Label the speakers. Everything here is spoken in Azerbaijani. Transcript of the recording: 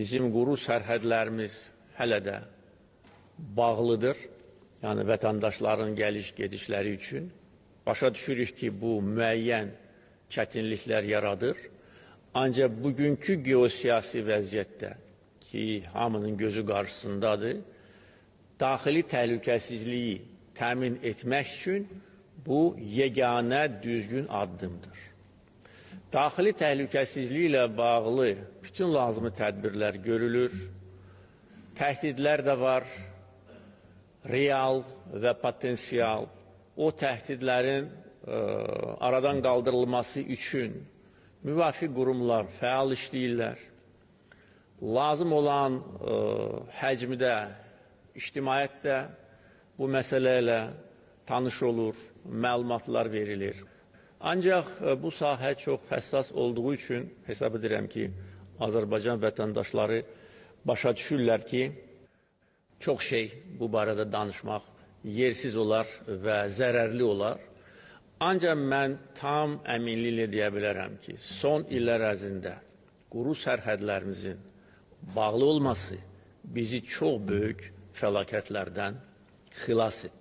Speaker 1: Bizim quru sərhədlərimiz hələ də bağlıdır. Yəni vətəndaşların gəliş-gedişləri üçün. Başa düşürük ki, bu müəyyən çətinliklər yaradır. Ancaq bugünkü geosiyasi vəziyyətdə ki, hamının gözü qarşısındadır, daxili təhlükəsizliyi təmin etmək üçün bu yeganə düzgün addımdır. Daxili təhlükəsizliyi ilə bağlı bütün lazımi tədbirlər görülür. Təhdidlər də var, real və potensial. O təhdidlərin aradan qaldırılması üçün müvafiq qurumlar fəal işləyirlər. Lazım olan həcmdə ictimaiyyət də bu məsələ ilə tanış olur, məlumatlar verilir. Ancaq bu sahə çox həssas olduğu üçün hesab edirəm ki, Azərbaycan vətəndaşları başa düşürlər ki, çox şey bu barədə danışmaq yersiz olar və zərərli olar. Ancaq mən tam əminliklə deyə bilərəm ki, son illər ərzində quru sərhədlərimizin bağlı olması bizi çox böyük fəlakətlərdən xilas etdi.